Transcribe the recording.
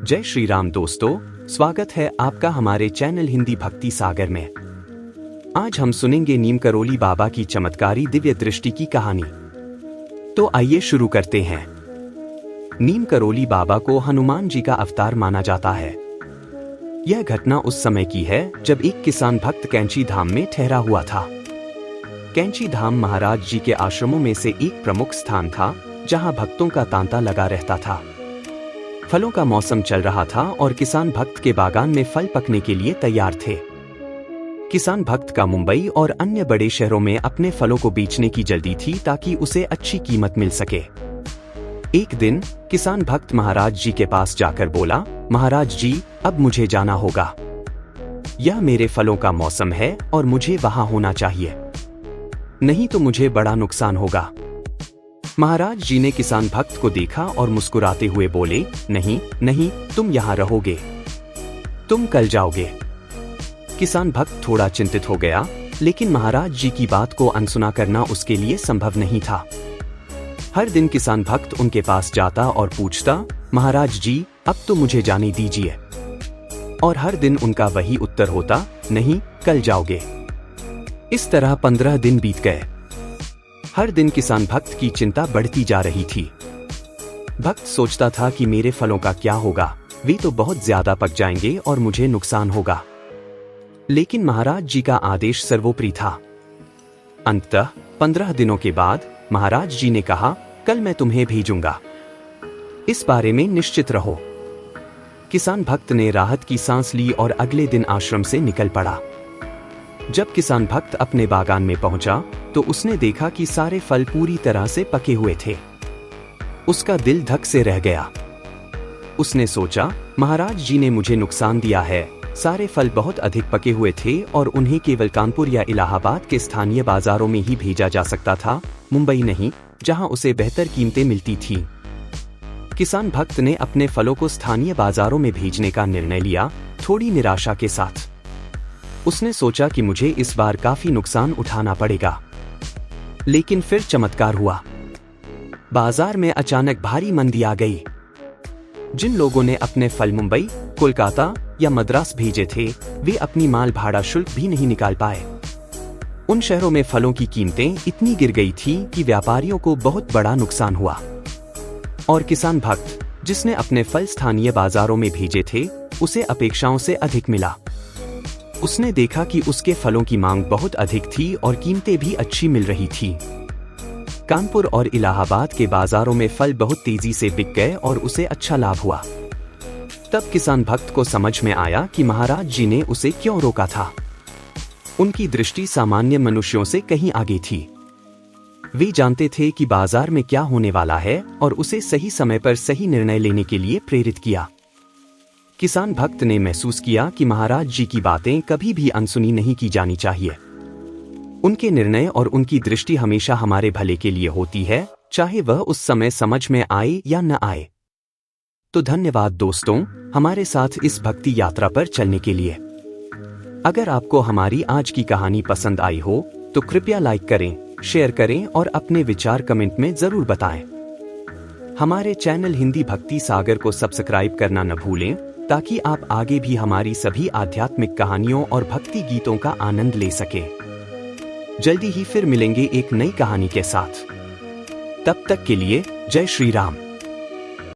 जय श्री राम दोस्तों, स्वागत है आपका हमारे चैनल हिंदी भक्ति सागर में। आज हम सुनेंगे नीम करोली बाबा की चमत्कारी दिव्य दृष्टि की कहानी। तो आइए शुरू करते हैं। नीम करोली बाबा को हनुमान जी का अवतार माना जाता है। यह घटना उस समय की है जब एक किसान भक्त कैंची धाम में ठहरा हुआ था। कैंची धाम महाराज जी के आश्रमों में से एक प्रमुख स्थान था जहां भक्तों का तांता लगा रहता था। फलों का मौसम चल रहा था और किसान भक्त के बागान में फल पकने के लिए तैयार थे। किसान भक्त का मुंबई और अन्य बड़े शहरों में अपने फलों को बेचने की जल्दी थी ताकि उसे अच्छी कीमत मिल सके। एक दिन किसान भक्त महाराज जी के पास जाकर बोला, महाराज जी, अब मुझे जाना होगा। यह मेरे फलों का मौसम है और मुझे वहां होना चाहिए, नहीं तो मुझे बड़ा नुकसान होगा। महाराज जी ने किसान भक्त को देखा और मुस्कुराते हुए बोले, नहीं नहीं, तुम यहाँ रहोगे, तुम कल जाओगे। किसान भक्त थोड़ा चिंतित हो गया, लेकिन महाराज जी की बात को अनसुना करना उसके लिए संभव नहीं था। हर दिन किसान भक्त उनके पास जाता और पूछता, महाराज जी, अब तो मुझे जाने दीजिए। और हर दिन उनका वही उत्तर होता, नहीं, कल जाओगे। इस तरह 15 दिन बीत गए। हर दिन किसान भक्त की चिंता बढ़ती जा रही थी। भक्त सोचता था कि मेरे फलों का क्या होगा, वे तो बहुत ज्यादा पक जाएंगे और मुझे नुकसान होगा। लेकिन महाराज जी का आदेश सर्वोपरि था। अंततः 15 दिनों के बाद महाराज जी ने कहा, कल मैं तुम्हें भेजूंगा, इस बारे में निश्चित रहो। किसान भक्त ने राहत की सांस ली और अगले दिन आश्रम से निकल पड़ा। जब किसान भक्त अपने बागान में पहुंचा तो उसने देखा कि सारे फल पूरी तरह से पके हुए थे। उसका दिल धक से रह गया। उसने सोचा, महाराज जी ने मुझे नुकसान दिया है। सारे फल बहुत अधिक पके हुए थे और उन्हें केवल कानपुर या इलाहाबाद के स्थानीय बाजारों में ही भेजा जा सकता था, मुंबई नहीं, जहां उसे बेहतर कीमतें मिलती थीं। किसान भक्त ने अपने फलों को स्थानीय बाजारों में भेजने का निर्णय लिया, थोड़ी निराशा के साथ। उसने सोचा कि मुझे इस बार काफी नुकसान उठाना पड़ेगा। लेकिन फिर चमत्कार हुआ। बाजार में अचानक भारी मंदी आ गई। जिन लोगों ने अपने फल मुंबई, कोलकाता या मद्रास भेजे थे, वे अपनी माल भाड़ा शुल्क भी नहीं निकाल पाए। उन शहरों में फलों की कीमतें इतनी गिर गई थी कि व्यापारियों को बहुत बड़ा नुकसान हुआ। और किसान भक्त, जिसने अपने फल स्थानीय बाजारों में भेजे थे, उसे अपेक्षाओं से अधिक मिला। उसने देखा कि उसके फलों की मांग बहुत अधिक थी और कीमतें भी अच्छी मिल रही थी। कानपुर और इलाहाबाद के बाजारों में फल बहुत तेजी से बिक गए और उसे अच्छा लाभ हुआ। तब किसान भक्त को समझ में आया कि महाराज जी ने उसे क्यों रोका था। उनकी दृष्टि सामान्य मनुष्यों से कहीं आगे थी। वे जानते थे कि बाजार में क्या होने वाला है और उसे सही समय पर सही निर्णय लेने के लिए प्रेरित किया। किसान भक्त ने महसूस किया कि महाराज जी की बातें कभी भी अनसुनी नहीं की जानी चाहिए। उनके निर्णय और उनकी दृष्टि हमेशा हमारे भले के लिए होती है, चाहे वह उस समय समझ में आए या न आए। तो धन्यवाद दोस्तों, हमारे साथ इस भक्ति यात्रा पर चलने के लिए। अगर आपको हमारी आज की कहानी पसंद आई हो तो कृपया लाइक करें, शेयर करें और अपने विचार कमेंट में जरूर बताएं। हमारे चैनल हिंदी भक्ति सागर को सब्सक्राइब करना न भूलें, ताकि आप आगे भी हमारी सभी आध्यात्मिक कहानियों और भक्ति गीतों का आनंद ले सकें। जल्दी ही फिर मिलेंगे एक नई कहानी के साथ। तब तक के लिए जय श्री राम।